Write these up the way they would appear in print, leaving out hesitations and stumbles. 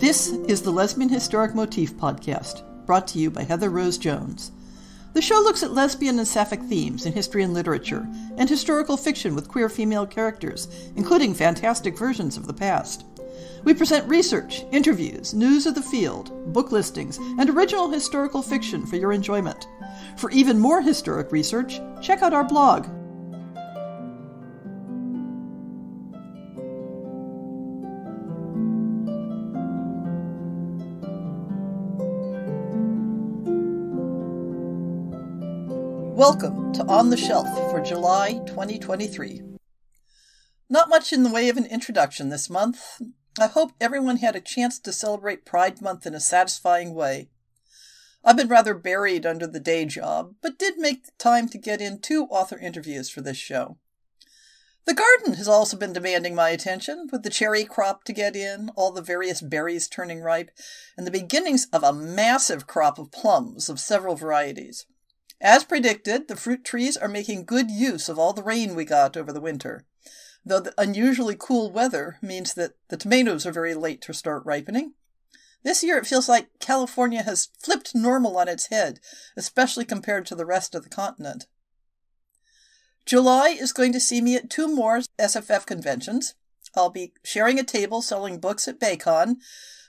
This is the Lesbian Historic Motif Podcast, brought to you by Heather Rose Jones. The show looks at lesbian and sapphic themes in history and literature, and historical fiction with queer female characters, including fantastic versions of the past. We present research, interviews, news of the field, book listings, and original historical fiction for your enjoyment. For even more historic research, check out our blog. Welcome to On the Shelf for July 2023. Not much in the way of an introduction this month. I hope everyone had a chance to celebrate Pride Month in a satisfying way. I've been rather buried under the day job, but did make the time to get in 2 author interviews for this show. The garden has also been demanding my attention, with the cherry crop to get in, all the various berries turning ripe, and the beginnings of a massive crop of plums of several varieties. As predicted, the fruit trees are making good use of all the rain we got over the winter, though the unusually cool weather means that the tomatoes are very late to start ripening. This year it feels like California has flipped normal on its head, especially compared to the rest of the continent. July is going to see me at 2 more SFF conventions. I'll be sharing a table selling books at BayCon,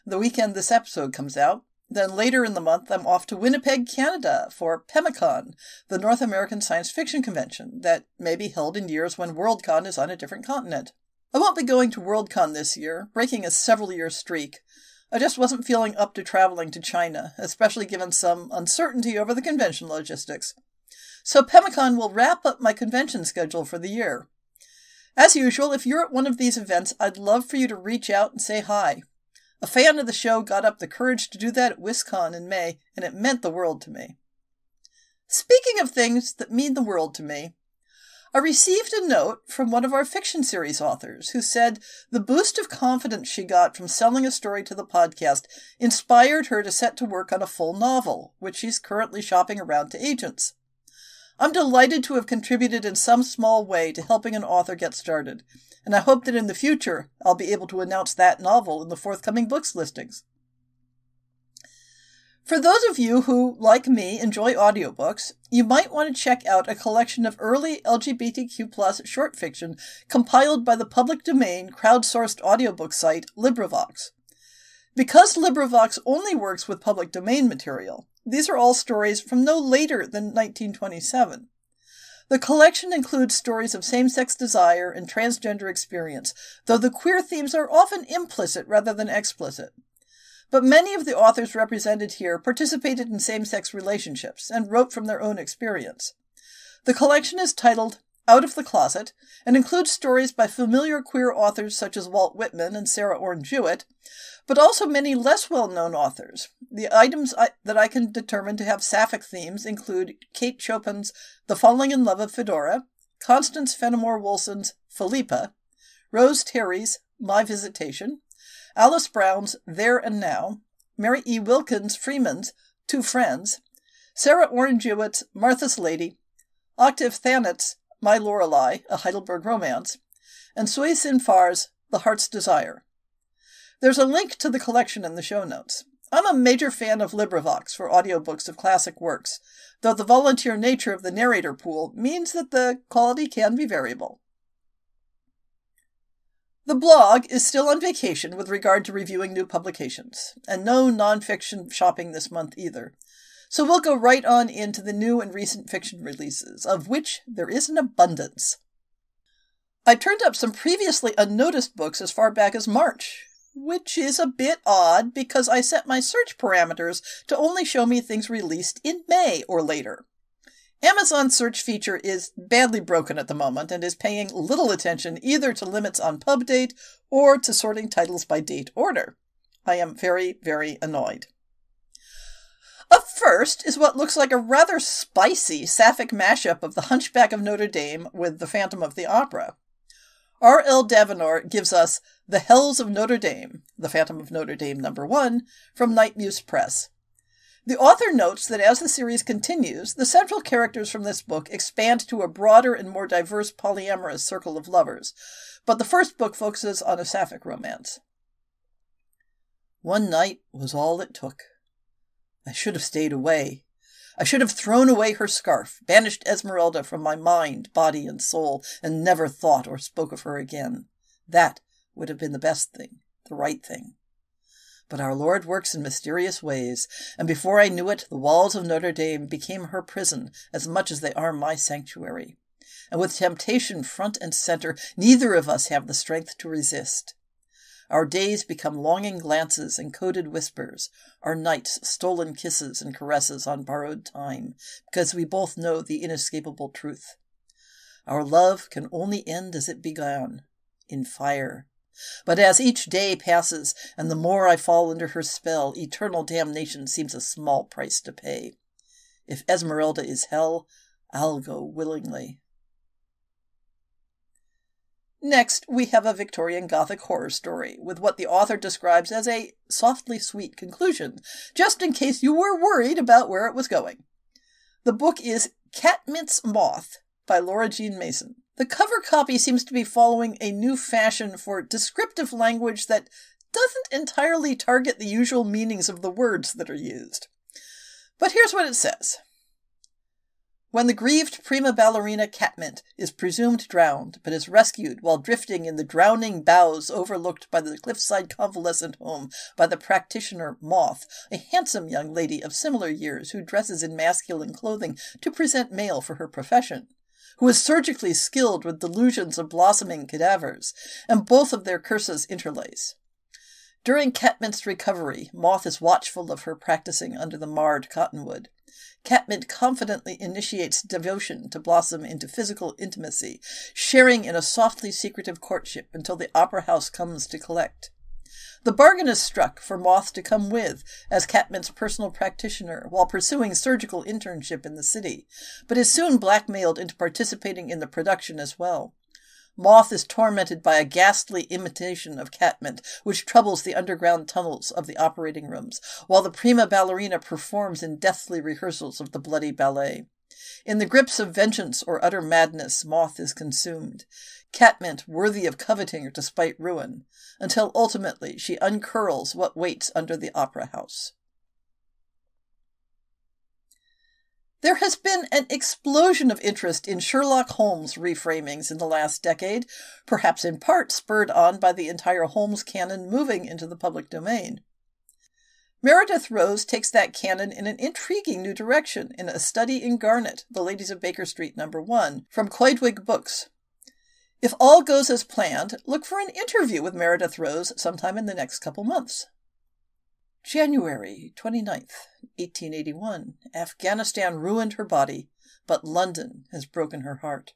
the weekend this episode comes out. Then later in the month, I'm off to Winnipeg, Canada for PEMICON, the North American Science Fiction Convention that may be held in years when WorldCon is on a different continent. I won't be going to WorldCon this year, breaking a several-year streak. I just wasn't feeling up to traveling to China, especially given some uncertainty over the convention logistics. So PEMICON will wrap up my convention schedule for the year. As usual, if you're at one of these events, I'd love for you to reach out and say hi. A fan of the show got up the courage to do that at WisCon in May, and it meant the world to me. Speaking of things that mean the world to me, I received a note from one of our fiction series authors who said the boost of confidence she got from selling a story to the podcast inspired her to set to work on a full novel, which she's currently shopping around to agents. I'm delighted to have contributed in some small way to helping an author get started, and I hope that in the future I'll be able to announce that novel in the forthcoming books listings. For those of you who, like me, enjoy audiobooks, you might want to check out a collection of early LGBTQ+ short fiction compiled by the public domain crowdsourced audiobook site LibriVox. Because LibriVox only works with public domain material, these are all stories from no later than 1927. The collection includes stories of same-sex desire and transgender experience, though the queer themes are often implicit rather than explicit. But many of the authors represented here participated in same-sex relationships and wrote from their own experience. The collection is titled Out of the Closet and includes stories by familiar queer authors such as Walt Whitman and Sarah Orne Jewett, but also many less well-known authors. The items that I can determine to have sapphic themes include Kate Chopin's The Falling in Love of Fedora, Constance Fenimore Woolson's Philippa, Rose Terry's My Visitation, Alice Brown's There and Now, Mary E. Wilkins Freeman's 2 Friends, Sarah Orne Jewett's Martha's Lady, Octave Thanet's My Lorelei, a Heidelberg romance, and Sui Sin Far's The Heart's Desire. There's a link to the collection in the show notes. I'm a major fan of LibriVox for audiobooks of classic works, though the volunteer nature of the narrator pool means that the quality can be variable. The blog is still on vacation with regard to reviewing new publications, and no nonfiction shopping this month either. So we'll go right on into the new and recent fiction releases, of which there is an abundance. I turned up some previously unnoticed books as far back as March, which is a bit odd because I set my search parameters to only show me things released in May or later. Amazon's search feature is badly broken at the moment and is paying little attention either to limits on pub date or to sorting titles by date order. I am very, very annoyed. Up first is what looks like a rather spicy sapphic mashup of The Hunchback of Notre Dame with The Phantom of the Opera. R.L. Davenor gives us The Hells of Notre Dame, The Phantom of Notre Dame No. 1, from Night Muse Press. The author notes that as the series continues, the central characters from this book expand to a broader and more diverse polyamorous circle of lovers, but the first book focuses on a sapphic romance. One night was all it took. I should have stayed away. I should have thrown away her scarf, banished Esmeralda from my mind, body, and soul, and never thought or spoke of her again. That would have been the best thing, the right thing. But our Lord works in mysterious ways, and before I knew it, the walls of Notre Dame became her prison as much as they are my sanctuary. And with temptation front and center, neither of us have the strength to resist. Our days become longing glances and coded whispers, our nights stolen kisses and caresses on borrowed time, because we both know the inescapable truth. Our love can only end as it began, in fire. But as each day passes, and the more I fall under her spell, eternal damnation seems a small price to pay. If Esmeralda is hell, I'll go willingly. Next, we have a Victorian Gothic horror story, with what the author describes as a softly sweet conclusion, just in case you were worried about where it was going. The book is Catmint's Moth by Laura Jean Mason. The cover copy seems to be following a new fashion for descriptive language that doesn't entirely target the usual meanings of the words that are used. But here's what it says. When the grieved prima ballerina Catmint is presumed drowned, but is rescued while drifting in the drowning bows overlooked by the cliffside convalescent home by the practitioner Moth, a handsome young lady of similar years who dresses in masculine clothing to present male for her profession, who is surgically skilled with delusions of blossoming cadavers, and both of their curses interlace. During Catmint's recovery, Moth is watchful of her practicing under the marred cottonwood. Catmint confidently initiates devotion to blossom into physical intimacy, sharing in a softly secretive courtship until the opera house comes to collect. The bargain is struck for Moth to come with as Catmint's personal practitioner while pursuing surgical internship in the city, but is soon blackmailed into participating in the production as well. Moth is tormented by a ghastly imitation of Catmint, which troubles the underground tunnels of the operating rooms, while the prima ballerina performs in deathly rehearsals of the bloody ballet. In the grips of vengeance or utter madness, Moth is consumed. Catmint, worthy of coveting despite ruin, until ultimately she uncurls what waits under the opera house. There has been an explosion of interest in Sherlock Holmes reframings in the last decade, perhaps in part spurred on by the entire Holmes canon moving into the public domain. Meredith Rose takes that canon in an intriguing new direction in A Study in Garnet, The Ladies of Baker Street No. 1, from Coydwig Books. If all goes as planned, look for an interview with Meredith Rose sometime in the next couple months. January 29th, 1881. Afghanistan ruined her body, but London has broken her heart.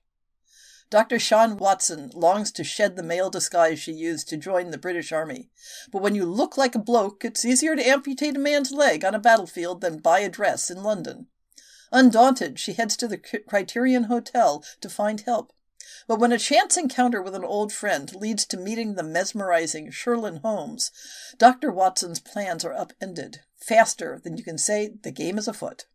Dr. Sean Watson longs to shed the male disguise she used to join the British Army. But when you look like a bloke, it's easier to amputate a man's leg on a battlefield than buy a dress in London. Undaunted, she heads to the Criterion Hotel to find help. But when a chance encounter with an old friend leads to meeting the mesmerizing Sherlyn Holmes, Dr. Watson's plans are upended, faster than you can say the game is afoot.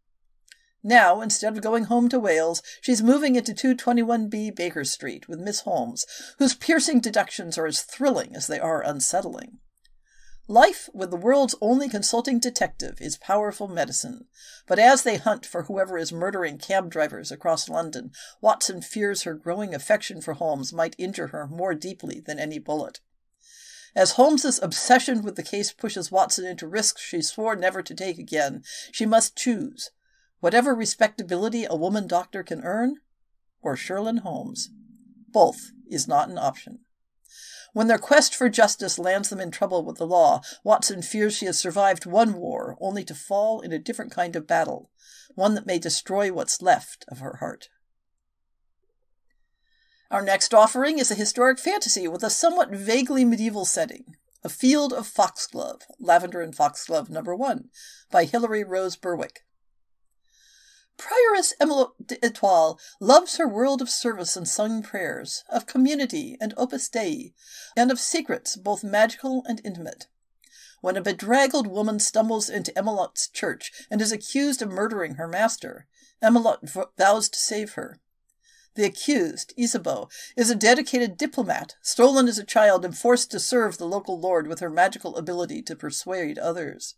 Now, instead of going home to Wales, she's moving into 221B Baker Street with Miss Holmes, whose piercing deductions are as thrilling as they are unsettling. Life with the world's only consulting detective is powerful medicine, but as they hunt for whoever is murdering cab drivers across London, Watson fears her growing affection for Holmes might injure her more deeply than any bullet. As Holmes's obsession with the case pushes Watson into risks she swore never to take again, she must choose whatever respectability a woman doctor can earn, or Sherlyn Holmes. Both is not an option. When their quest for justice lands them in trouble with the law, Watson fears she has survived one war only to fall in a different kind of battle, one that may destroy what's left of her heart. Our next offering is a historic fantasy with a somewhat vaguely medieval setting, A Field of Foxglove, Lavender and Foxglove No. 1, by Hilary Rose Berwick. Prioress Emily d'Etoile loves her world of service and sung prayers, of community and opus dei, and of secrets both magical and intimate. When a bedraggled woman stumbles into Emelot's church and is accused of murdering her master, Emelot vows to save her. The accused, Isabeau, is a dedicated diplomat, stolen as a child and forced to serve the local lord with her magical ability to persuade others.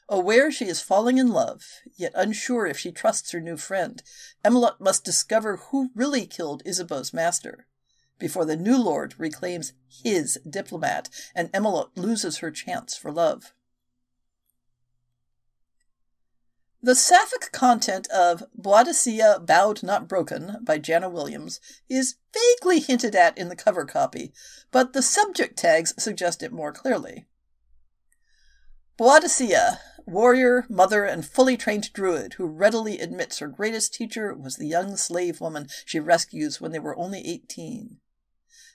Aware she is falling in love, yet unsure if she trusts her new friend, Emelot must discover who really killed Isabeau's master, before the new lord reclaims his diplomat and Emelot loses her chance for love. The sapphic content of Boadicea Bowed Not Broken by Jana Williams is vaguely hinted at in the cover copy, but the subject tags suggest it more clearly. Boadicea, warrior, mother, and fully trained druid who readily admits her greatest teacher was the young slave woman she rescues when they were only 18.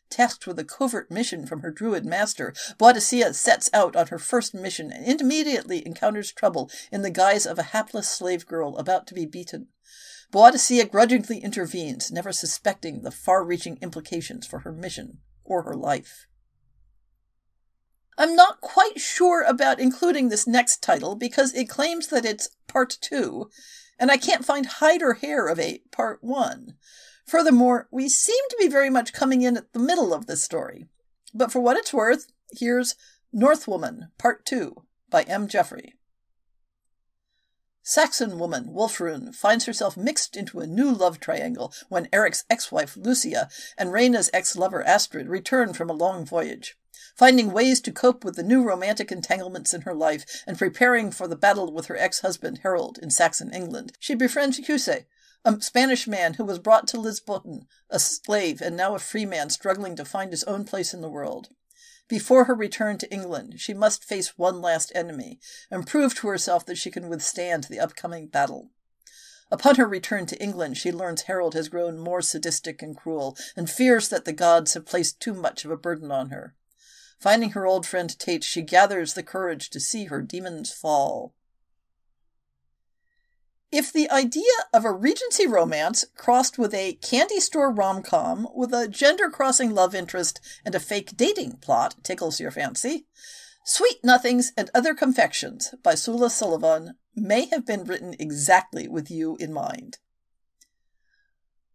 Tasked with a covert mission from her druid master, Boadicea sets out on her first mission and immediately encounters trouble in the guise of a hapless slave girl about to be beaten. Boadicea grudgingly intervenes, never suspecting the far-reaching implications for her mission or her life. I'm not quite sure about including this next title because it claims that it's Part 2, and I can't find hide or hair of a Part 1. Furthermore, we seem to be very much coming in at the middle of this story. But for what it's worth, here's Northwoman, Part 2, by M. Jeffrey. Saxon woman Wulfrun finds herself mixed into a new love triangle when Eric's ex-wife Lucia and Rhaena's ex-lover Astrid return from a long voyage. Finding ways to cope with the new romantic entanglements in her life and preparing for the battle with her ex-husband Harold in Saxon England, she befriends Cuse, a Spanish man who was brought to Lisbon, a slave and now a free man struggling to find his own place in the world. Before her return to England, she must face one last enemy and prove to herself that she can withstand the upcoming battle. Upon her return to England, she learns Harold has grown more sadistic and cruel and fears that the gods have placed too much of a burden on her. Finding her old friend Tate, she gathers the courage to see her demons fall. If the idea of a Regency romance crossed with a candy store rom-com with a gender-crossing love interest and a fake dating plot tickles your fancy, Sweet Nothings and Other Confections by Sula Sullivan may have been written exactly with you in mind.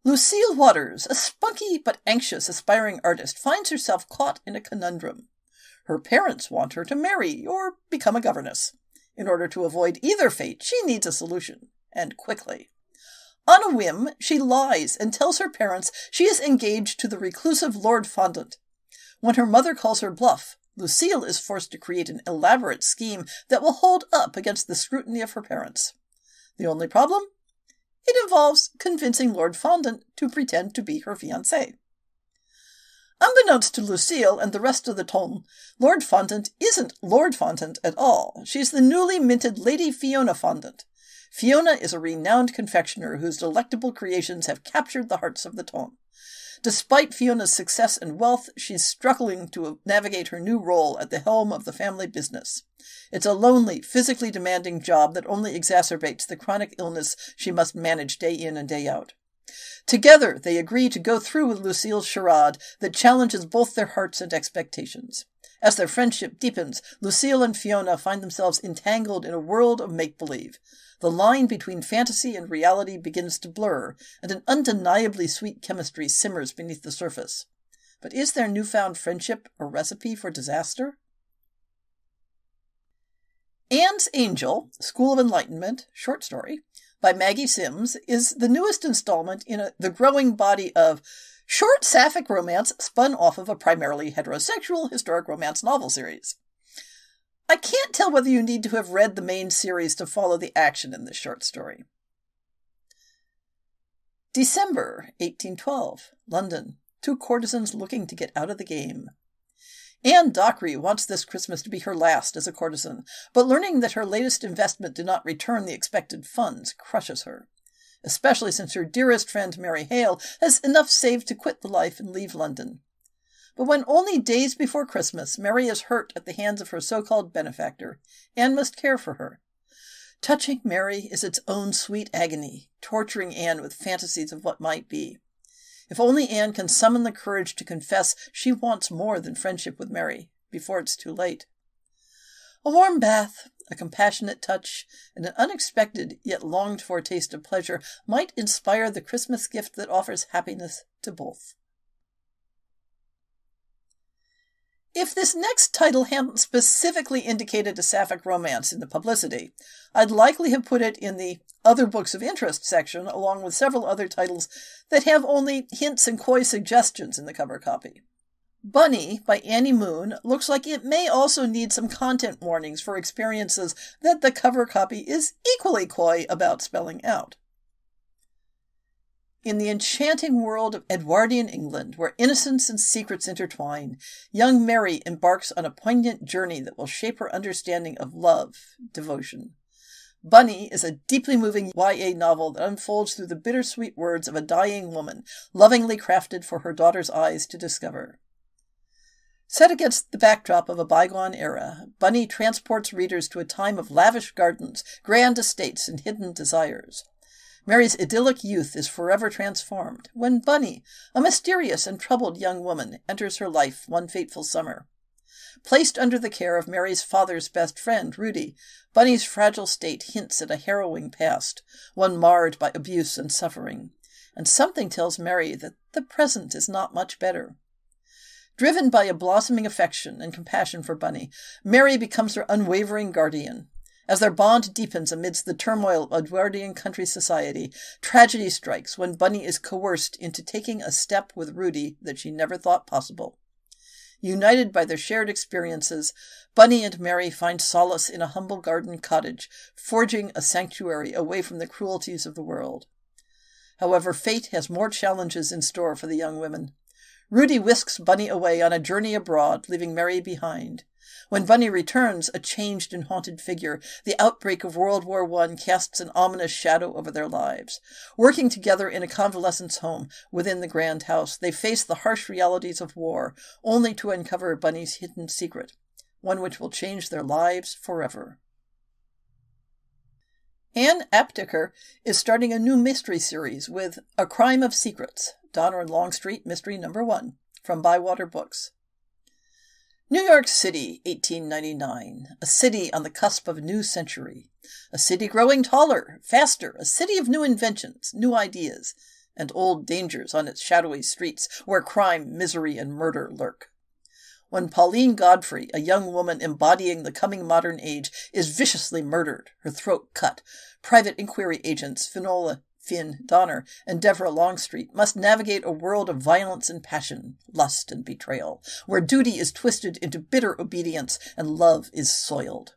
Lucille Waters, a spunky but anxious aspiring artist, finds herself caught in a conundrum. Her parents want her to marry or become a governess. In order to avoid either fate, she needs a solution, and quickly. On a whim, she lies and tells her parents she is engaged to the reclusive Lord Fondant. When her mother calls her bluff, Lucille is forced to create an elaborate scheme that will hold up against the scrutiny of her parents. The only problem? It involves convincing Lord Fondant to pretend to be her fiancé. Unbeknownst to Lucille and the rest of the tome, Lord Fondant isn't Lord Fondant at all. She's the newly minted Lady Fiona Fondant. Fiona is a renowned confectioner whose delectable creations have captured the hearts of the tome. Despite Fiona's success and wealth, she's struggling to navigate her new role at the helm of the family business. It's a lonely, physically demanding job that only exacerbates the chronic illness she must manage day in and day out. Together, they agree to go through with Lucille's charade that challenges both their hearts and expectations. As their friendship deepens, Lucille and Fiona find themselves entangled in a world of make-believe. The line between fantasy and reality begins to blur, and an undeniably sweet chemistry simmers beneath the surface. But is their newfound friendship a recipe for disaster? Anne's Angel, School of Enlightenment, short story, by Maggie Sims, is the newest installment in the growing body of short sapphic romance spun off of a primarily heterosexual historic romance novel series. I can't tell whether you need to have read the main series to follow the action in this short story. December 1812, London. Two courtesans looking to get out of the game. Anne Dockery wants this Christmas to be her last as a courtesan, but learning that her latest investment did not return the expected funds crushes her, especially since her dearest friend Mary Hale has enough saved to quit the life and leave London. But when only days before Christmas Mary is hurt at the hands of her so-called benefactor, Anne must care for her. Touching Mary is its own sweet agony, torturing Anne with fantasies of what might be. If only Anne can summon the courage to confess she wants more than friendship with Mary, before it's too late. A warm bath, a compassionate touch, and an unexpected yet longed-for taste of pleasure might inspire the Christmas gift that offers happiness to both. If this next title hadn't specifically indicated a sapphic romance in the publicity, I'd likely have put it in the Other Books of Interest section, along with several other titles that have only hints and coy suggestions in the cover copy. Bunny by Annie Moon looks like it may also need some content warnings for experiences that the cover copy is equally coy about spelling out. In the enchanting world of Edwardian England, where innocence and secrets intertwine, young Mary embarks on a poignant journey that will shape her understanding of love, devotion. Bunny is a deeply moving YA novel that unfolds through the bittersweet words of a dying woman, lovingly crafted for her daughter's eyes to discover. Set against the backdrop of a bygone era, Bunny transports readers to a time of lavish gardens, grand estates, and hidden desires. Mary's idyllic youth is forever transformed when Bunny, a mysterious and troubled young woman, enters her life one fateful summer. Placed under the care of Mary's father's best friend, Rudy, Bunny's fragile state hints at a harrowing past, one marred by abuse and suffering, and something tells Mary that the present is not much better. Driven by a blossoming affection and compassion for Bunny, Mary becomes her unwavering guardian. As their bond deepens amidst the turmoil of Edwardian country society, tragedy strikes when Bunny is coerced into taking a step with Rudy that she never thought possible. United by their shared experiences, Bunny and Mary find solace in a humble garden cottage, forging a sanctuary away from the cruelties of the world. However, fate has more challenges in store for the young women. Rudy whisks Bunny away on a journey abroad, leaving Mary behind. When Bunny returns, a changed and haunted figure, the outbreak of World War I casts an ominous shadow over their lives. Working together in a convalescence home within the grand house, they face the harsh realities of war, only to uncover Bunny's hidden secret, one which will change their lives forever. Anne Apteker is starting a new mystery series with A Crime of Secrets, Donner and Longstreet Mystery No. 1, from Bywater Books. New York City, 1899, a city on the cusp of a new century, a city growing taller, faster, a city of new inventions, new ideas, and old dangers on its shadowy streets where crime, misery, and murder lurk. When Pauline Godfrey, a young woman embodying the coming modern age, is viciously murdered, her throat cut, private inquiry agents Finn Donner and Deborah Longstreet must navigate a world of violence and passion, lust and betrayal, where duty is twisted into bitter obedience and love is soiled.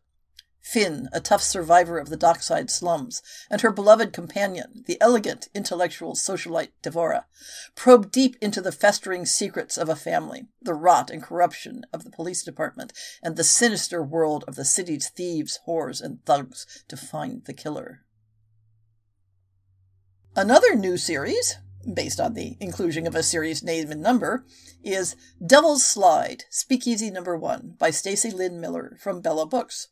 Finn, a tough survivor of the dockside slums, and her beloved companion, the elegant, intellectual socialite Devora, probe deep into the festering secrets of a family, the rot and corruption of the police department, and the sinister world of the city's thieves, whores, and thugs to find the killer. Another new series, based on the inclusion of a series name and number, is Devil's Slide, Speakeasy No. 1 by Stacy Lynn Miller from Bella Books.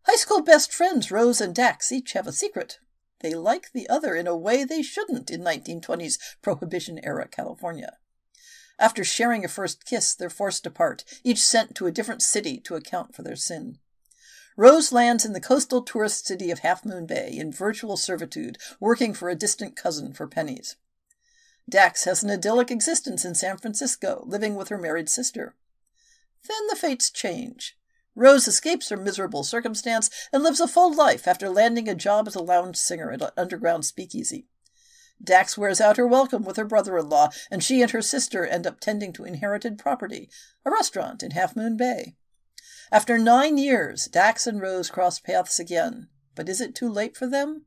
High school best friends Rose and Dax each have a secret. They like the other in a way they shouldn't in 1920s Prohibition-era California. After sharing a first kiss, they're forced apart, each sent to a different city to account for their sin. Rose lands in the coastal tourist city of Half Moon Bay in virtual servitude, working for a distant cousin for pennies. Dax has an idyllic existence in San Francisco, living with her married sister. Then the fates change. Rose escapes her miserable circumstance and lives a full life after landing a job as a lounge singer at an underground speakeasy. Dax wears out her welcome with her brother-in-law, and she and her sister end up tending to inherited property, a restaurant in Half Moon Bay. After 9 years, Dax and Rose cross paths again. But is it too late for them?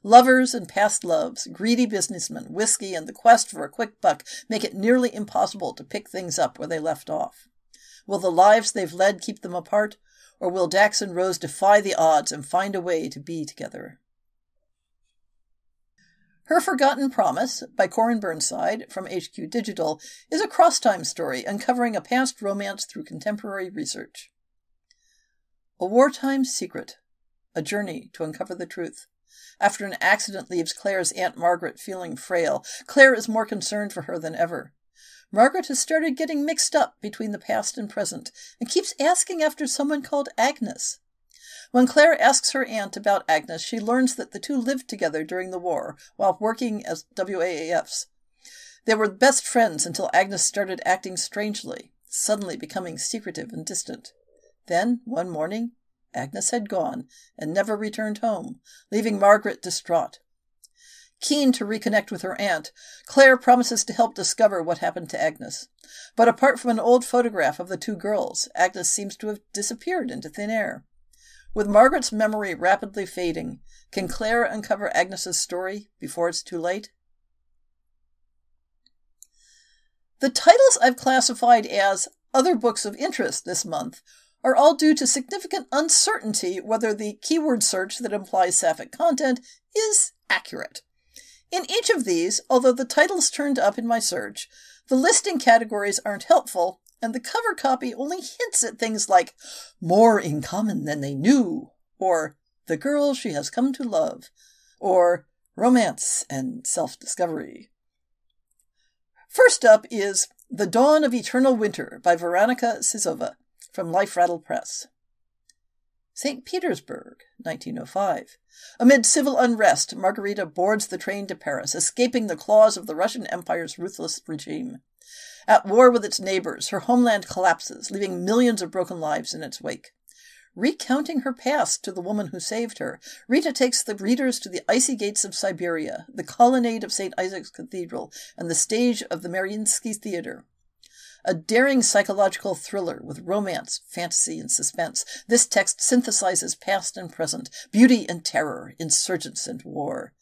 Lovers and past loves, greedy businessmen, whiskey, and the quest for a quick buck make it nearly impossible to pick things up where they left off. Will the lives they've led keep them apart, or will Dax and Rose defy the odds and find a way to be together? Her Forgotten Promise, by Corin Burnside, from HQ Digital, is a cross-time story uncovering a past romance through contemporary research. A wartime secret, a journey to uncover the truth. After an accident leaves Claire's Aunt Margaret feeling frail, Claire is more concerned for her than ever. Margaret has started getting mixed up between the past and present and keeps asking after someone called Agnes. When Claire asks her aunt about Agnes, she learns that the two lived together during the war while working as WAAFs. They were best friends until Agnes started acting strangely, suddenly becoming secretive and distant. Then, one morning, Agnes had gone and never returned home, leaving Margaret distraught. Keen to reconnect with her aunt, Claire promises to help discover what happened to Agnes. But apart from an old photograph of the two girls, Agnes seems to have disappeared into thin air. With Margaret's memory rapidly fading, can Claire uncover Agnes's story before it's too late? The titles I've classified as other books of interest this month are all due to significant uncertainty whether the keyword search that implies sapphic content is accurate. In each of these, although the titles turned up in my search, the listing categories aren't helpful, and the cover copy only hints at things like more in common than they knew, or the girl she has come to love, or romance and self-discovery. First up is The Dawn of Eternal Winter by Veronika Sizova from Life Rattle Press. St. Petersburg, 1905. Amid civil unrest, Margarita boards the train to Paris, escaping the claws of the Russian Empire's ruthless regime. At war with its neighbors, her homeland collapses, leaving millions of broken lives in its wake. Recounting her past to the woman who saved her, Rita takes the readers to the icy gates of Siberia, the colonnade of St. Isaac's Cathedral, and the stage of the Mariinsky Theater. A daring psychological thriller with romance, fantasy, and suspense, this text synthesizes past and present, beauty and terror, insurgence and war.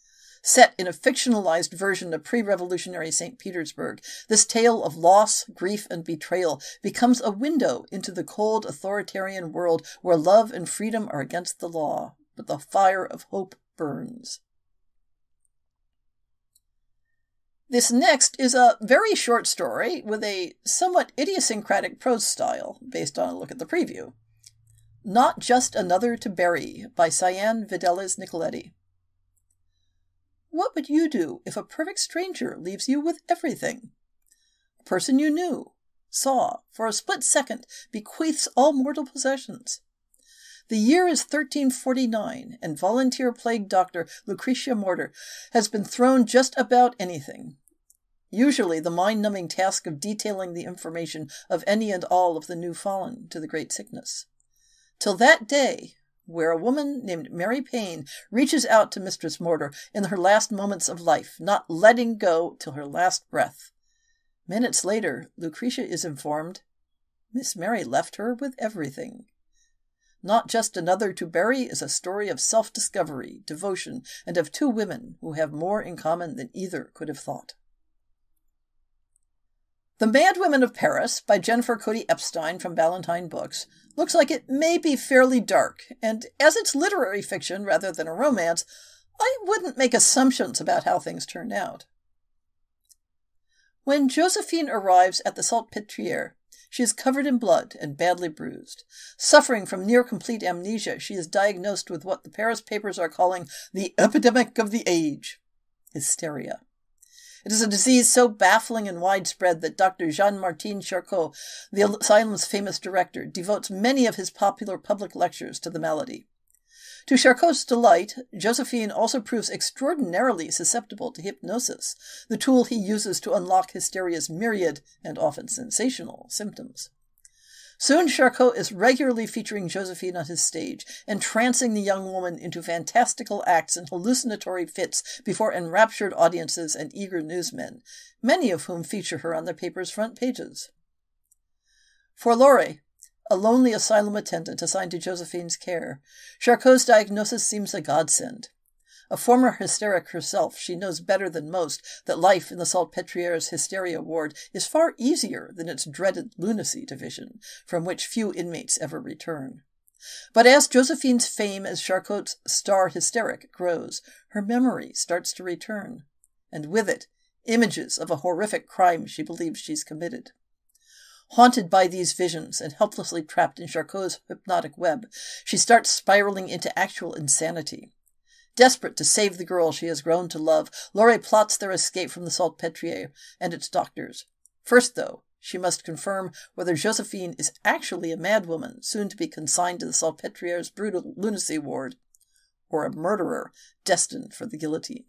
Set in a fictionalized version of pre-revolutionary St. Petersburg, this tale of loss, grief, and betrayal becomes a window into the cold, authoritarian world where love and freedom are against the law, but the fire of hope burns. This next is a very short story with a somewhat idiosyncratic prose style, based on a look at the preview. Not Just Another to Bury by Cyan Videles Nicoletti. What would you do if a perfect stranger leaves you with everything? A person you knew, saw, for a split second, bequeaths all mortal possessions. The year is 1349, and volunteer-plagued Dr. Lucretia Mortar has been thrown just about anything. Usually the mind-numbing task of detailing the information of any and all of the new fallen to the great sickness. Till that day, where a woman named Mary Payne reaches out to Mistress Mortar in her last moments of life, not letting go till her last breath. Minutes later, Lucretia is informed Miss Mary left her with everything. Not Just Another to Bury is a story of self-discovery, devotion, and of two women who have more in common than either could have thought. The Mad Women of Paris by Jennifer Cody Epstein from Ballantine Books looks like it may be fairly dark, and as it's literary fiction rather than a romance, I wouldn't make assumptions about how things turn out. When Josephine arrives at the Salpêtrière, she is covered in blood and badly bruised. Suffering from near-complete amnesia, she is diagnosed with what the Paris papers are calling the epidemic of the age, hysteria. It is a disease so baffling and widespread that Dr. Jean-Martin Charcot, the asylum's famous director, devotes many of his popular public lectures to the malady. To Charcot's delight, Josephine also proves extraordinarily susceptible to hypnosis, the tool he uses to unlock hysteria's myriad and often sensational symptoms. Soon Charcot is regularly featuring Josephine on his stage, entrancing the young woman into fantastical acts and hallucinatory fits before enraptured audiences and eager newsmen, many of whom feature her on the paper's front pages. For Laurie, a lonely asylum attendant assigned to Josephine's care, Charcot's diagnosis seems a godsend. A former hysteric herself, she knows better than most that life in the Salpêtrière's hysteria ward is far easier than its dreaded lunacy division, from which few inmates ever return. But as Josephine's fame as Charcot's star hysteric grows, her memory starts to return, and with it, images of a horrific crime she believes she's committed. Haunted by these visions and helplessly trapped in Charcot's hypnotic web, she starts spiraling into actual insanity. Desperate to save the girl she has grown to love, Laurie plots their escape from the Salpêtrière and its doctors. First, though, she must confirm whether Josephine is actually a madwoman, soon to be consigned to the Salpêtrière's brutal lunacy ward, or a murderer destined for the guillotine.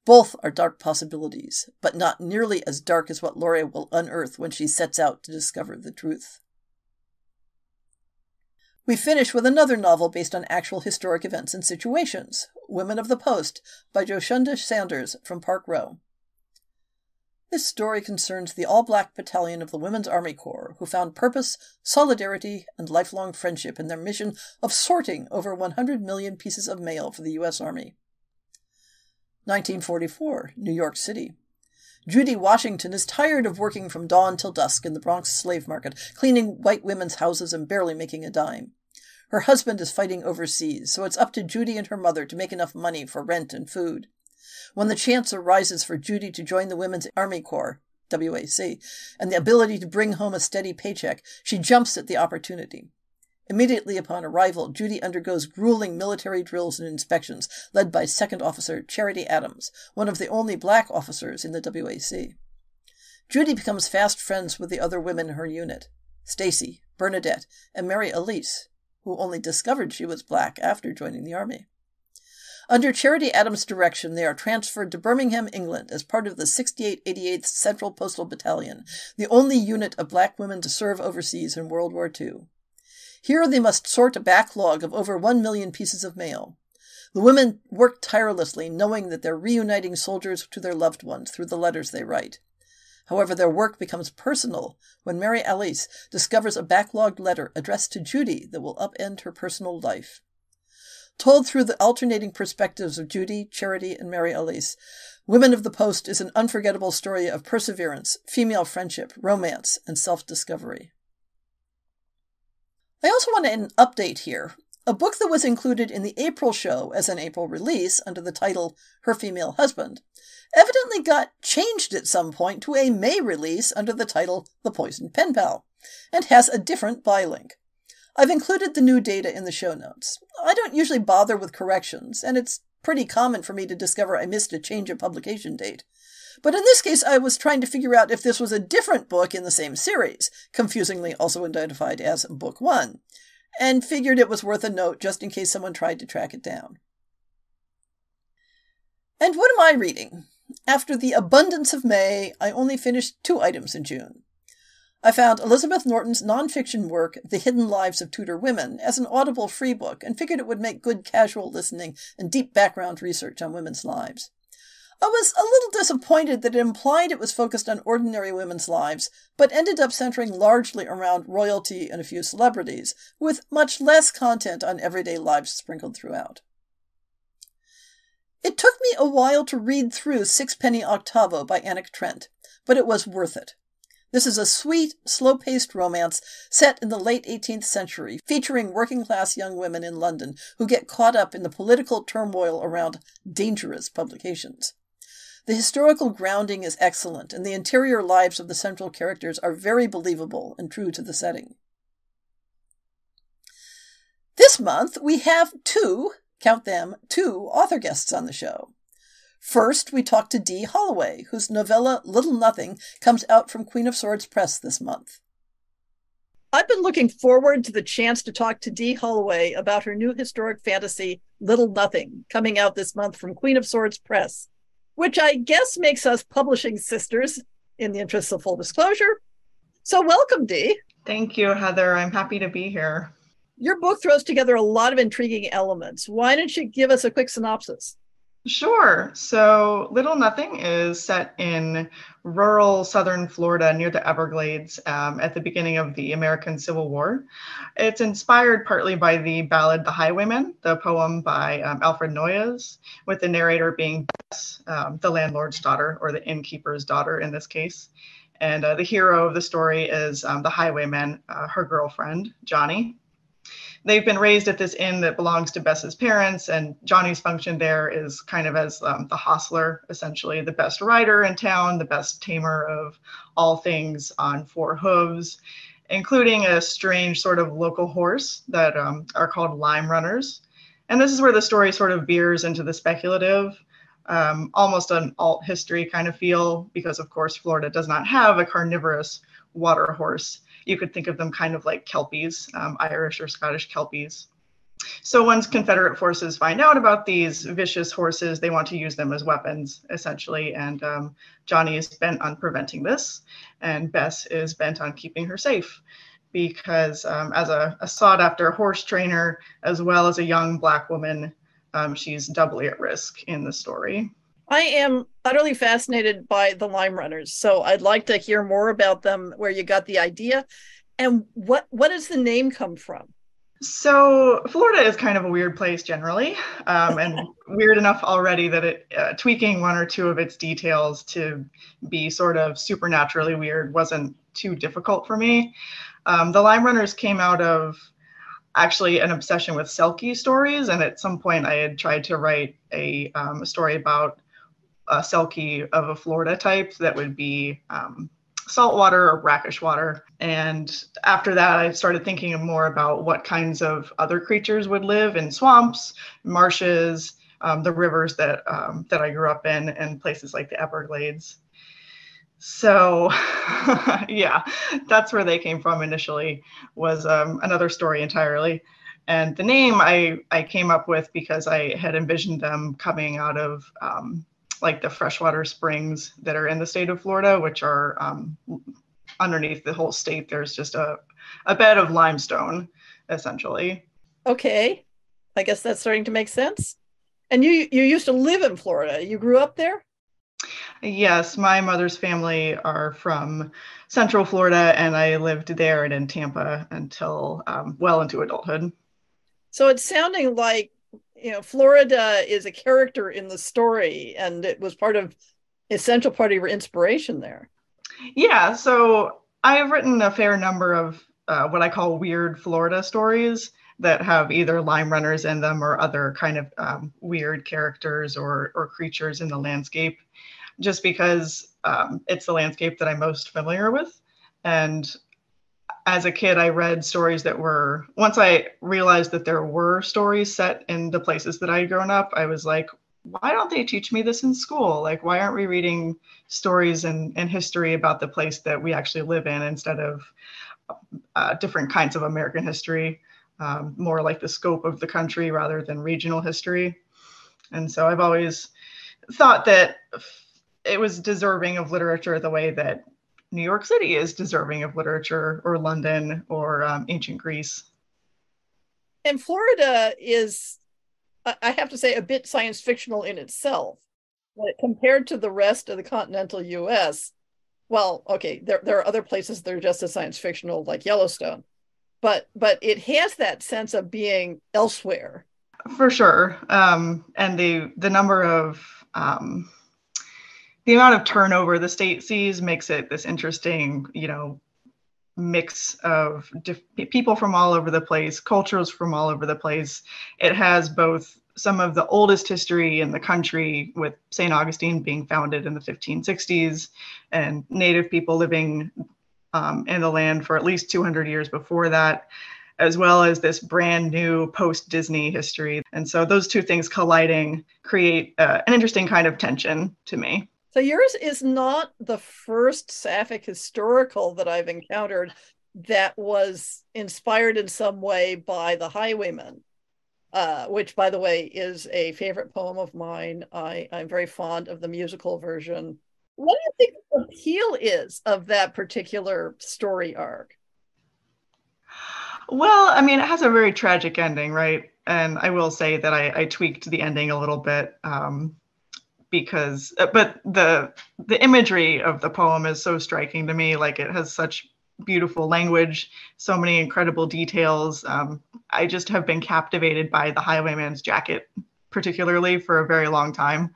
Both are dark possibilities, but not nearly as dark as what Laurie will unearth when she sets out to discover the truth. We finish with another novel based on actual historic events and situations, Women of the Post, by Joshunda Sanders from Park Row. This story concerns the all-black battalion of the Women's Army Corps, who found purpose, solidarity, and lifelong friendship in their mission of sorting over 100 million pieces of mail for the U.S. Army. 1944, New York City. Judy Washington is tired of working from dawn till dusk in the Bronx slave market, cleaning white women's houses and barely making a dime. Her husband is fighting overseas, so it's up to Judy and her mother to make enough money for rent and food. When the chance arises for Judy to join the Women's Army Corps, WAC, and the ability to bring home a steady paycheck, she jumps at the opportunity. Immediately upon arrival, Judy undergoes grueling military drills and inspections, led by Second Officer Charity Adams, one of the only black officers in the WAC. Judy becomes fast friends with the other women in her unit, Stacy, Bernadette, and Mary Elise, who only discovered she was black after joining the Army. Under Charity Adams' direction, they are transferred to Birmingham, England, as part of the 6888th Central Postal Battalion, the only unit of black women to serve overseas in World War II. Here they must sort a backlog of over 1 million pieces of mail. The women work tirelessly, knowing that they're reuniting soldiers to their loved ones through the letters they write. However, their work becomes personal when Mary Alice discovers a backlogged letter addressed to Judy that will upend her personal life. Told through the alternating perspectives of Judy, Charity, and Mary Elise, Women of the Post is an unforgettable story of perseverance, female friendship, romance, and self-discovery. I also want an update here. A book that was included in the April show as an April release under the title Her Female Husband evidently got changed at some point to a May release under the title The Poisoned Pen Pal, and has a different buy link. I've included the new data in the show notes. I don't usually bother with corrections, and it's pretty common for me to discover I missed a change of publication date. But in this case, I was trying to figure out if this was a different book in the same series, confusingly also identified as Book 1, and figured it was worth a note just in case someone tried to track it down. And what am I reading? After the abundance of May, I only finished 2 items in June. I found Elizabeth Norton's nonfiction work, The Hidden Lives of Tudor Women, as an Audible free book, and figured it would make good casual listening and deep background research on women's lives. I was a little disappointed that it implied it was focused on ordinary women's lives, but ended up centering largely around royalty and a few celebrities, with much less content on everyday lives sprinkled throughout. It took me a while to read through Sixpenny Octavo by Annick Trent, but it was worth it. This is a sweet, slow-paced romance set in the late 18th century, featuring working-class young women in London who get caught up in the political turmoil around dangerous publications. The historical grounding is excellent, and the interior lives of the central characters are very believable and true to the setting. This month, we have 2 author guests on the show. First, we talk to Dee Holloway, whose novella Little Nothing comes out from Queen of Swords Press this month. I've been looking forward to the chance to talk to Dee Holloway about her new historic fantasy, Little Nothing, coming out this month from Queen of Swords Press, which I guess makes us publishing sisters in the interests of full disclosure. So welcome, Dee. Thank you, Heather. I'm happy to be here. Your book throws together a lot of intriguing elements. Why don't you give us a quick synopsis? Sure. So Little Nothing is set in rural southern Florida near the Everglades at the beginning of the American Civil War. It's inspired partly by the ballad The Highwayman, the poem by Alfred Noyes, with the narrator being Bess, the landlord's daughter, or the innkeeper's daughter in this case. And the hero of the story is the highwayman, her girlfriend, Johnny. They've been raised at this inn that belongs to Bess's parents, and Johnny's function there is kind of as the hostler, essentially the best rider in town, the best tamer of all things on 4 hooves, including a strange sort of local horse that are called lime runners. And this is where the story sort of veers into the speculative. almost an alt history kind of feel, because of course Florida does not have a carnivorous water horse. You could think of them kind of like kelpies, Irish or Scottish kelpies. So once Confederate forces find out about these vicious horses, they want to use them as weapons, essentially. And Johnny is bent on preventing this, and Bess is bent on keeping her safe, because as a sought-after horse trainer, as well as a young Black woman, she's doubly at risk in the story. I am utterly fascinated by the Lime Runners, so I'd like to hear more about them, where you got the idea, and what does the name come from? So Florida is kind of a weird place generally, and weird enough already that it tweaking one or two of its details to be sort of supernaturally weird wasn't too difficult for me. The Lime Runners came out of actually an obsession with Selkie stories, and at some point I had tried to write a story about a Selkie of a Florida type that would be saltwater or brackish water. And after that, I started thinking more about what kinds of other creatures would live in swamps, marshes, the rivers that I grew up in, and places like the Everglades. So yeah, that's where they came from initially, was another story entirely. And the name I came up with because I had envisioned them coming out of like the freshwater springs that are in the state of Florida, which are underneath the whole state. There's just a bed of limestone, essentially. Okay, I guess that's starting to make sense. And you used to live in Florida. You grew up there? Yes, my mother's family are from Central Florida, and I lived there and in Tampa until well into adulthood. So it's sounding like, Florida is a character in the story, and it was essential part of your inspiration there. Yeah, so I've written a fair number of what I call weird Florida stories that have either lime runners in them or other kind of weird characters or creatures in the landscape, just because it's the landscape that I'm most familiar with. And as a kid, I read stories that were, once I realized that there were stories set in the places that I had grown up, I was like, why don't they teach me this in school? Like, why aren't we reading stories and history about the place that we actually live in instead of different kinds of American history, more like the scope of the country rather than regional history? And so I've always thought that it was deserving of literature the way that New York City is deserving of literature, or London, or ancient Greece. And Florida is, I have to say, a bit science fictional in itself. But compared to the rest of the continental US, well, okay, there are other places that are just as science fictional, like Yellowstone, but it has that sense of being elsewhere. For sure. And the number of the amount of turnover the state sees makes it this interesting, mix of people from all over the place, cultures from all over the place. It has both some of the oldest history in the country, with St. Augustine being founded in the 1560s, and Native people living in the land for at least 200 years before that, as well as this brand new post-Disney history. And so those two things colliding create an interesting kind of tension to me. So yours is not the first sapphic historical that I've encountered that was inspired in some way by The Highwayman, which, by the way, is a favorite poem of mine. I'm very fond of the musical version. What do you think the appeal is of that particular story arc? Well, I mean, it has a very tragic ending, right? And I will say that I tweaked the ending a little bit. Because but the imagery of the poem is so striking to me. Like, it has such beautiful language, so many incredible details. I just have been captivated by the highwayman's jacket, particularly, for a very long time.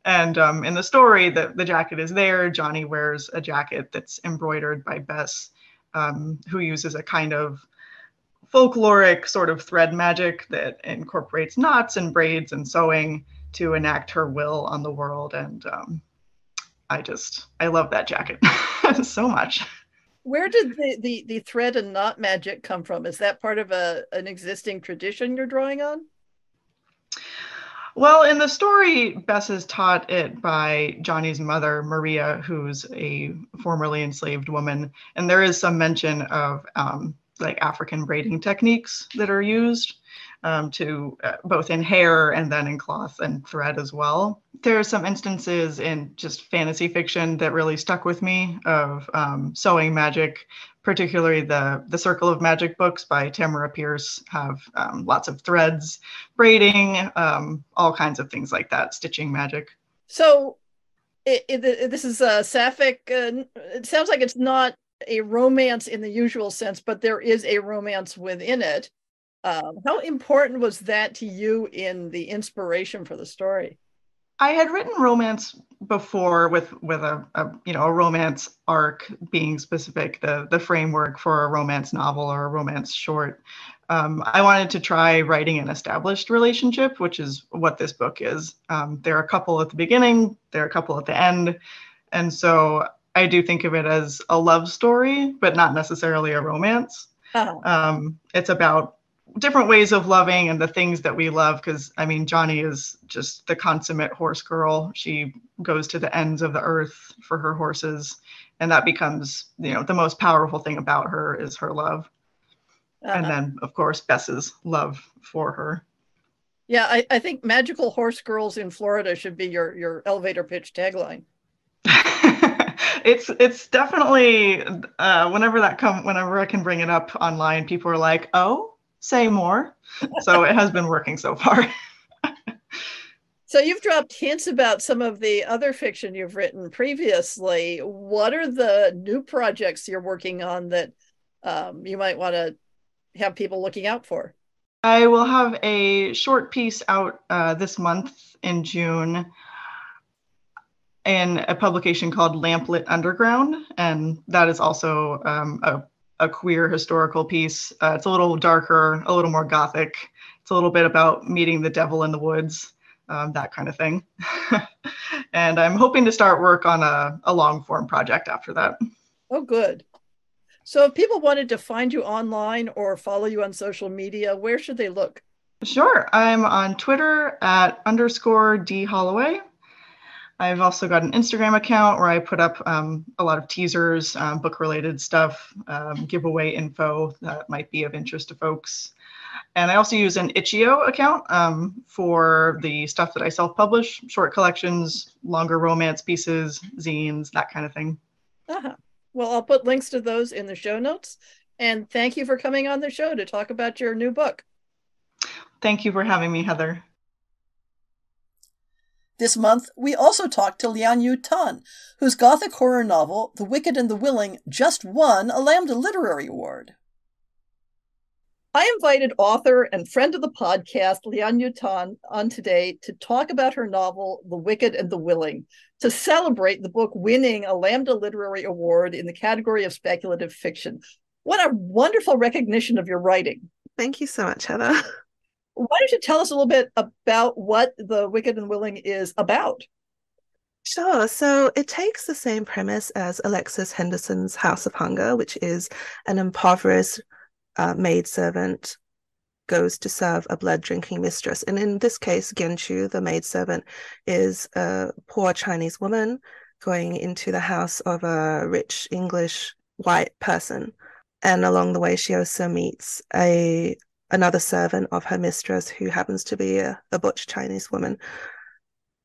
And in the story, the jacket is there. Johnny wears a jacket that's embroidered by Bess, who uses a kind of folkloric sort of thread magic that incorporates knots and braids and sewing to enact her will on the world. And I love that jacket so much. Where did the thread and knot magic come from? Is that part of an existing tradition you're drawing on? Well, in the story, Bess is taught it by Johnny's mother, Maria, who's a formerly enslaved woman. And there is some mention of like African braiding techniques that are used to both in hair and then in cloth and thread as well. There are some instances in just fantasy fiction that really stuck with me of sewing magic, particularly the Circle of Magic books by Tamara Pierce have lots of threads, braiding, all kinds of things like that, stitching magic. So this is a sapphic. It sounds like it's not a romance in the usual sense, but there is a romance within it. How important was that to you in the inspiration for the story? I had written romance before with a romance arc being specific, the framework for a romance novel or a romance short. I wanted to try writing an established relationship, which is what this book is. There are a couple at the beginning, there are a couple at the end, and so I do think of it as a love story, but not necessarily a romance. It's about different ways of loving and the things that we love, because I mean, Johnny is just the consummate horse girl. She goes to the ends of the earth for her horses, and that becomes, the most powerful thing about her is her love. And then of course Bess's love for her. Yeah, I think magical horse girls in Florida should be your elevator pitch tagline. It's definitely whenever I can bring it up online, people are like, oh, say more. So it has been working so far. So you've dropped hints about some of the other fiction you've written previously. What are the new projects you're working on that you might want to have people looking out for? I will have a short piece out this month in June in a publication called Lamplit Underground, and that is also a queer historical piece. It's a little darker, a little more gothic. It's a little bit about meeting the devil in the woods, that kind of thing. And I'm hoping to start work on a long form project after that. Oh, good. So if people wanted to find you online or follow you on social media, where should they look? Sure. I'm on Twitter at _D Holloway. I've also got an Instagram account where I put up a lot of teasers, book-related stuff, giveaway info that might be of interest to folks. And I also use an Itch.io account for the stuff that I self-publish, short collections, longer romance pieces, zines, that kind of thing. Well, I'll put links to those in the show notes. And thank you for coming on the show to talk about your new book. Thank you for having me, Heather. This month, we also talked to Lian Yu Tan, whose gothic horror novel, The Wicked and the Willing, just won a Lambda Literary Award. I invited author and friend of the podcast, Lian Yu Tan, on today to talk about her novel, The Wicked and the Willing, to celebrate the book winning a Lambda Literary Award in the category of speculative fiction. What a wonderful recognition of your writing. Thank you so much, Heather. Why don't you tell us a little bit about what The Wicked and Willing is about? Sure. So it takes the same premise as Alexis Henderson's House of Hunger, which is an impoverished maidservant goes to serve a blood-drinking mistress. And in this case, Genchu, the maidservant, is a poor Chinese woman going into the house of a rich English white person. And along the way, she also meets another servant of her mistress who happens to be a butch Chinese woman.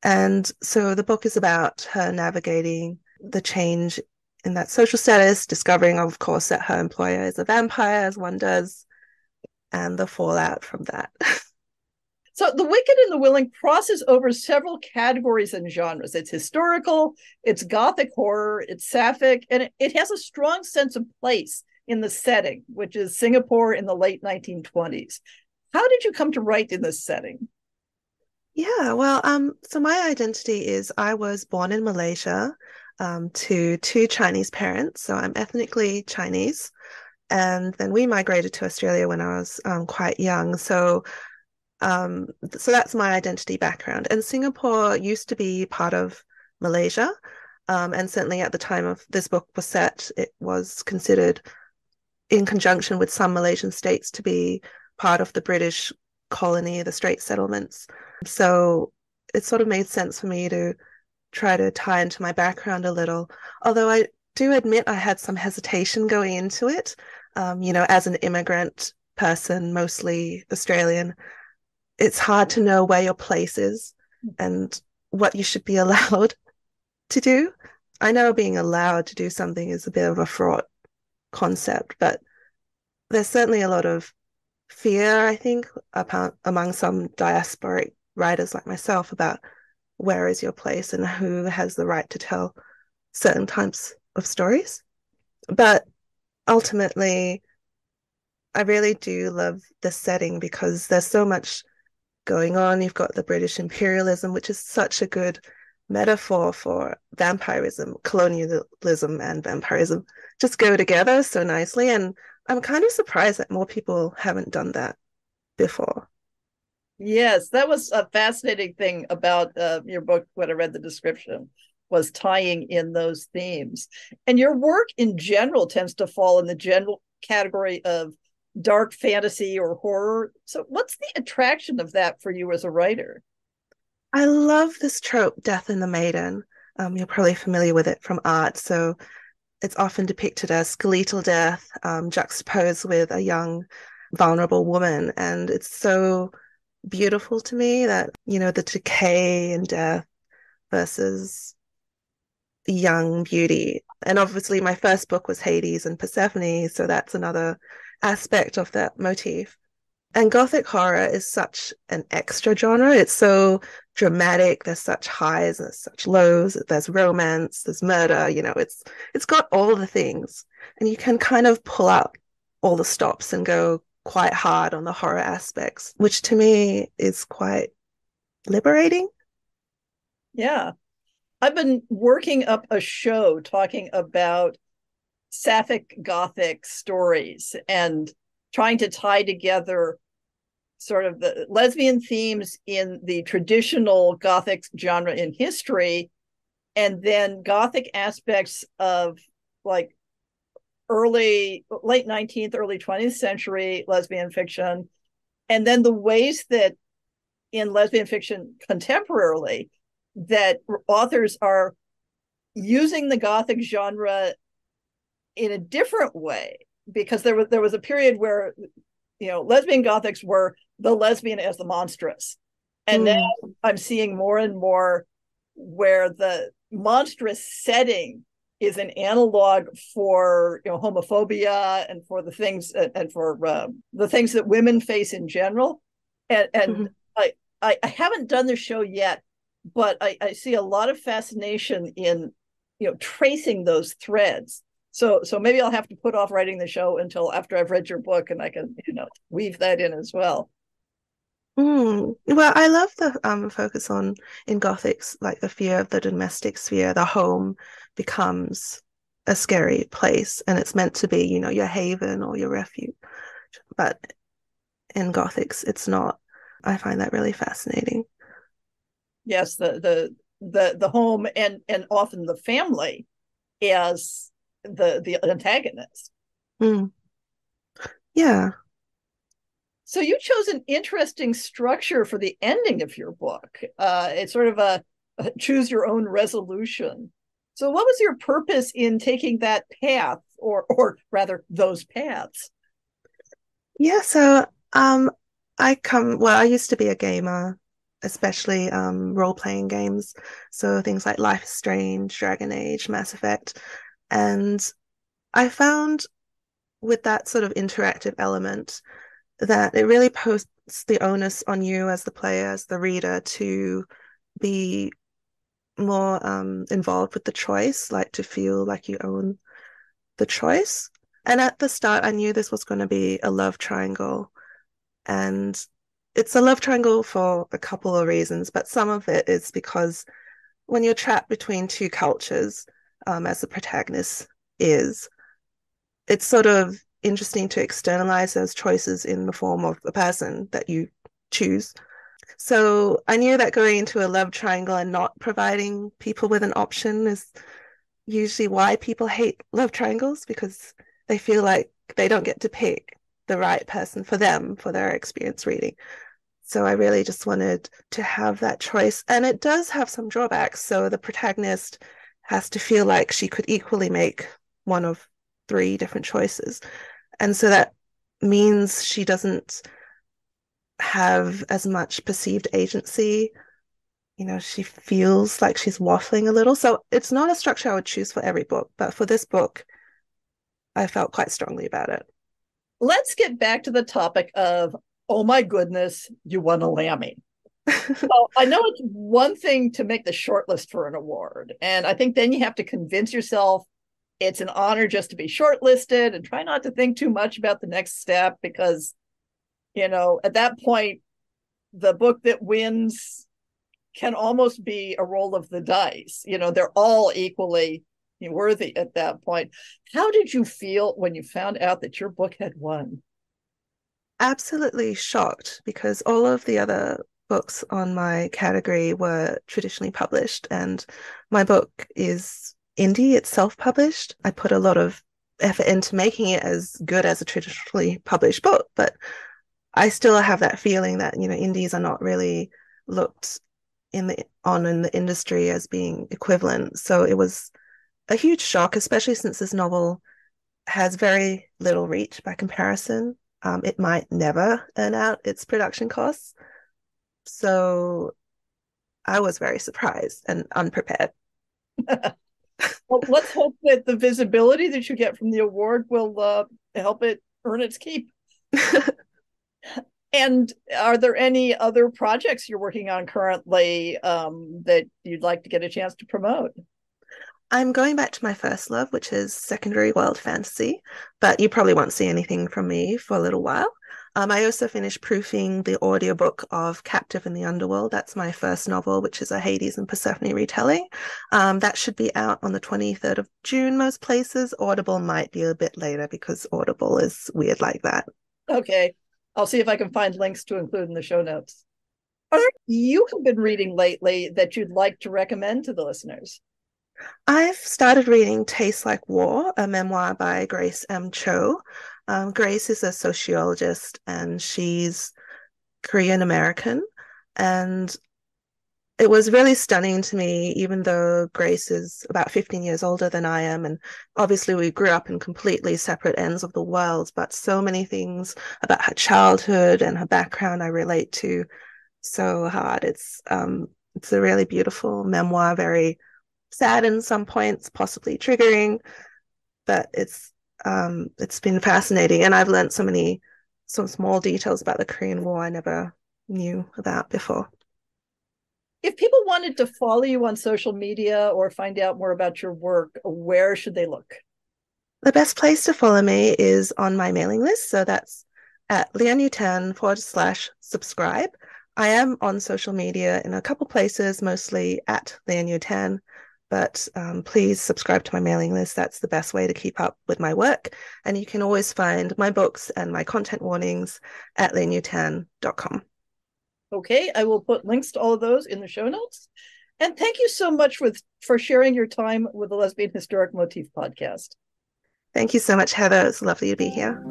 And so the book is about her navigating the change in that social status, discovering, of course, that her employer is a vampire, as one does, and the fallout from that. So The Wicked and the Willing crosses over several categories and genres. It's historical, it's gothic horror, it's sapphic, and it has a strong sense of place in the setting, which is Singapore in the late 1920s. How did you come to write in this setting? Yeah, well, so my identity is I was born in Malaysia to two Chinese parents, so I'm ethnically Chinese. And then we migrated to Australia when I was quite young. So that's my identity background. And Singapore used to be part of Malaysia. And certainly at the time of this book was set, it was considered in conjunction with some Malaysian states to be part of the British colony, the Straits Settlements. So it sort of made sense for me to try to tie into my background a little. Although I do admit I had some hesitation going into it. As an immigrant person, mostly Australian, it's hard to know where your place is and what you should be allowed to do. I know being allowed to do something is a bit of a fraught concept, but there's certainly a lot of fear, I think, among some diasporic writers like myself about where is your place and who has the right to tell certain types of stories. But ultimately, I really do love the setting because there's so much going on. You've got the British imperialism, which is such a good metaphor for vampirism, colonialism, and vampirism just go together so nicely. And I'm kind of surprised that more people haven't done that before. Yes, that was a fascinating thing about your book when I read the description, was tying in those themes. And your work in general tends to fall in the general category of dark fantasy or horror. So what's the attraction of that for you as a writer? I love this trope, Death in the Maiden. You're probably familiar with it from art. So it's often depicted as skeletal death, juxtaposed with a young, vulnerable woman. And it's so beautiful to me that, the decay and death versus young beauty. And obviously, my first book was Hades and Persephone. So that's another aspect of that motif. And Gothic horror is such an extra genre. It's so dramatic. There's such highs, there's such lows. There's romance, there's murder. It's got all the things, and you can kind of pull out all the stops and go quite hard on the horror aspects, which to me is quite liberating. Yeah. I've been working up a show talking about sapphic Gothic stories and trying to tie together sort of the lesbian themes in the traditional Gothic genre in history, and then Gothic aspects of like late 19th, early 20th century lesbian fiction, and then the ways that in lesbian fiction contemporarily that authors are using the Gothic genre in a different way, because there was a period where lesbian Gothics were the lesbian as the monstrous, and now Mm. I'm seeing more and more where the monstrous setting is an analog for homophobia and for the things that women face in general, and Mhm. I haven't done the show yet, but I see a lot of fascination in tracing those threads. So maybe I'll have to put off writing the show until after I've read your book, and I can weave that in as well. Well, I love the focus on in Gothics, like the fear of the domestic sphere. The home becomes a scary place, and it's meant to be, your haven or your refuge. But in Gothics, it's not. I find that really fascinating. Yes, the home and often the family as the antagonist. Mm. Yeah. So you chose an interesting structure for the ending of your book. It's sort of a choose your own resolution. So what was your purpose in taking that path, or rather those paths? Yeah, so I used to be a gamer, especially role-playing games. So things like Life is Strange, Dragon Age, Mass Effect. And I found with that sort of interactive element that it really puts the onus on you as the player, as the reader, to be more involved with the choice, like to feel like you own the choice. And at the start, I knew this was going to be a love triangle. And it's a love triangle for a couple of reasons, but some of it is because when you're trapped between two cultures, as the protagonist is, it's sort of interesting to externalize those choices in the form of a person that you choose. So I knew that going into a love triangle and not providing people with an option is usually why people hate love triangles, because they feel like they don't get to pick the right person for them for their experience reading. So I really just wanted to have that choice. And it does have some drawbacks. So the protagonist has to feel like she could equally make one of 3 different choices. And so that means she doesn't have as much perceived agency. She feels like she's waffling a little. So it's not a structure I would choose for every book, but for this book, I felt quite strongly about it. Let's get back to the topic of, oh my goodness, you won a Lammy. Well, I know it's one thing to make the shortlist for an award, and I think then you have to convince yourself it's an honor just to be shortlisted, and try not to think too much about the next step, because, at that point, the book that wins can almost be a roll of the dice. They're all equally worthy at that point. How did you feel when you found out that your book had won? Absolutely shocked, because all of the other books on my category were traditionally published, and my book is indie, it's self-published. I put a lot of effort into making it as good as a traditionally published book, but I still have that feeling that, indies are not really looked in the industry as being equivalent. So it was a huge shock, especially since this novel has very little reach by comparison. It might never earn out its production costs. So I was very surprised and unprepared. Well, let's hope that the visibility that you get from the award will help it earn its keep. And are there any other projects you're working on currently that you'd like to get a chance to promote? I'm going back to my first love, which is secondary world fantasy, but you probably won't see anything from me for a little while. I also finished proofing the audiobook of Captive in the Underworld. That's my first novel, which is a Hades and Persephone retelling. That should be out on the 23rd of June, most places. Audible might be a bit later because Audible is weird like that. Okay. I'll see if I can find links to include in the show notes. Are there you have been reading lately that you'd like to recommend to the listeners? I've started reading Tastes Like War, a memoir by Grace M. Cho. Grace is a sociologist and she's Korean American. And it was really stunning to me, even though Grace is about 15 years older than I am. And obviously we grew up in completely separate ends of the world, but so many things about her childhood and her background I relate to so hard. It's a really beautiful memoir, very sad in some points, possibly triggering, but it's been fascinating. And I've learned some small details about the Korean War I never knew about before. If people wanted to follow you on social media or find out more about your work, where should they look? The best place to follow me is on my mailing list. So that's at lianu10/subscribe. I am on social media in a couple places, mostly at lianu10, but please subscribe to my mailing list. That's the best way to keep up with my work. And you can always find my books and my content warnings at lianu10.com. Okay, I will put links to all of those in the show notes. And thank you so much for sharing your time with the Lesbian Historic Motif podcast. Thank you so much, Heather. It's lovely to be here.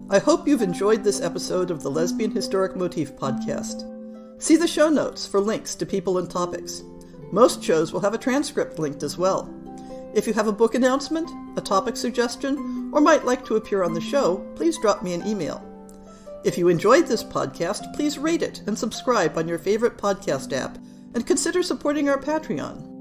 I hope you've enjoyed this episode of the Lesbian Historic Motif podcast. See the show notes for links to people and topics. Most shows will have a transcript linked as well. If you have a book announcement, a topic suggestion, or might like to appear on the show, please drop me an email. If you enjoyed this podcast, please rate it and subscribe on your favorite podcast app, and consider supporting our Patreon.